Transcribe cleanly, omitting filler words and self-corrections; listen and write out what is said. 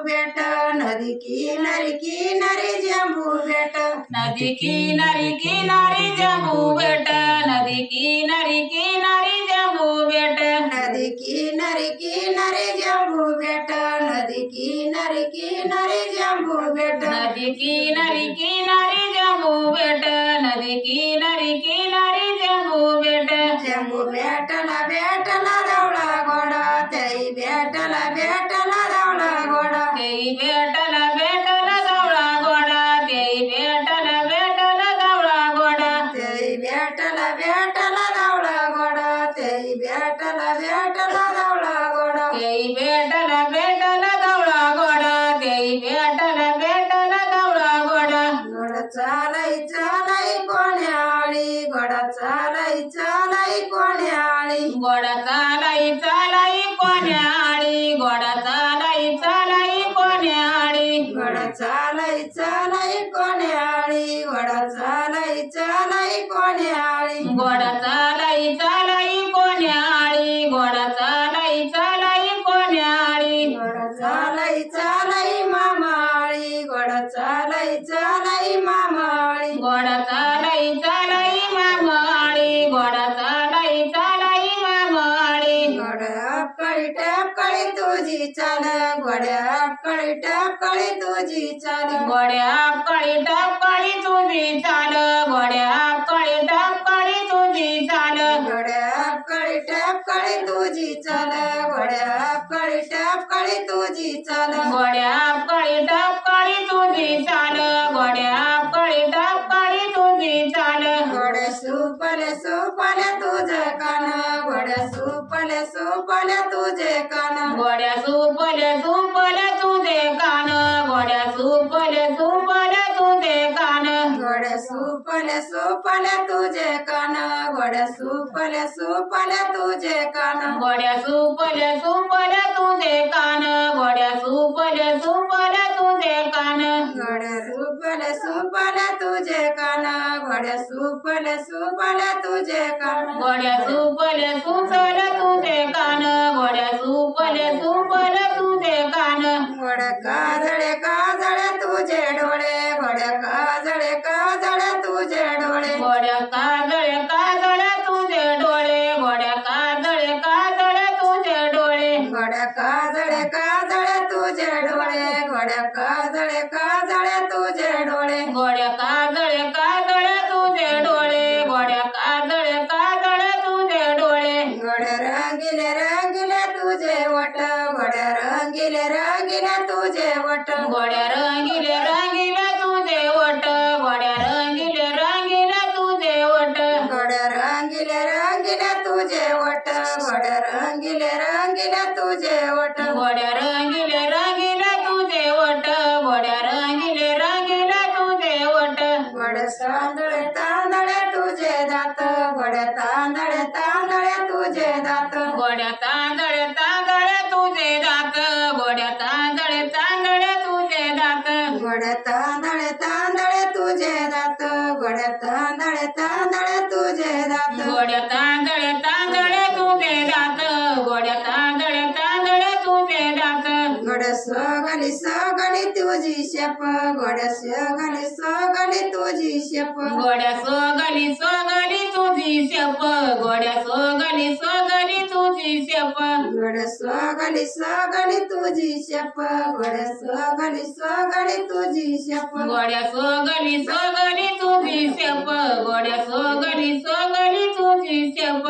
भेट नदी किनारी जम्बू भेट नदी किनारी जम्बू भेट नदी किनारी जम्बू भेट नदी किनारी जम्बू भेट नदी किनारी जम्बू भेट नदी किनारी जम्बू भेट नदी किनारी जम्बू भेट जम्बू भेटला धावला घोडा त्याई भेटला धावला घोडा तेई भेटला धावला घोडा तेई भेटला धावला घोडा त्याई भेटला धावला घोडा त्याई भेटला धावला घोडा तेई भेटला धावला घोडा तेई भेटला धावला घोडा घोडा चालाई कोण्याळी घोडा चालाई कोण्याळी घोडा चालाई कोण्याळी घोडा चालाई कोण्याळी घोडा चालाई कोण्याळी घोडा चालाई कोण्याळी घोडा चालाई कोण्याळी घोडा चालाई कोण्याळी घोडा चालाई मामाळी घोडा चालाई मामाळी घोडा चालाई मामाळी घोडा चालाई मामाळी घोड्या टपकळी तुझी चाल घोड्या टपकळी तुझी चाल घोड्या टपकळी तुझी चाल घोड्या टपकळी तुझी चाल घोड्या टपकळी तुझी चाल घोड्या टपकळी तुझी चाल घोड्या टपकळी तुझी चाल घोड्या टपकळी तुझी चाल घोड्या सुपले तुझे कान घोड्या सुपले तुझे कान घोड्या सुपले तुझे कान घोड्या सुपले तुझे कान घोड्या सुपले तुझे कान घोड्या सुपले तुझे कान घोड्या सुपले तुझे कान घोड्या सुपले तुझे कान घोड्या सुपले तुझे कान घोड्या सुपले तुझे कान घोड्या सुपले तुझे कान घोड्या सुपले तुझे कान घोड्या काजळे तुझे डोळे घोड्या काजळे तुझे डोळे घोड्या काजळे तुझे डोळे घोड्या काजळे तुझे डोळे घोड्या काजळे तुझे डोळे घोड्या काजळे तुझे डोळे घोड्या काजळे तुझे डोळे घोड्या काजळे तुझे डोळे घोड्या रंगिले तुझे वट घोड्या रंगिले तुझे वट घोड्या रंगिले तुझे वट घोड्या रंगिले तुझे वट घोड्या रंगिले तुझे वट घोड्या रंगिले तुझे वट घोड्या रंगिले तुझे वट घोड्या रंगिले तुझे वट घोड्या तांदळे तुझे दात घोड्या तांदळे तुझे दात घोड्या तांदळे तुझे दात घोड्या तांदळे तुझे दात घोड्या तांदळे तुझे दात घोड्या तांदळे तुझे दात घोड्या तांदळे तुझे दात घोड्या तांदळे तुझे दात घोड्या सगळी तुझी शेप घोड्या सगळी तुझी शेप घोड्या सोगली तुझी शेप घोड्या सोगली तुझी शेप घोड्या सगळी तुझी शेप घोड्या सगळी तुझी शेप घोड्या सोगली तुझी शेप घोड्या सोगली तुझी शेप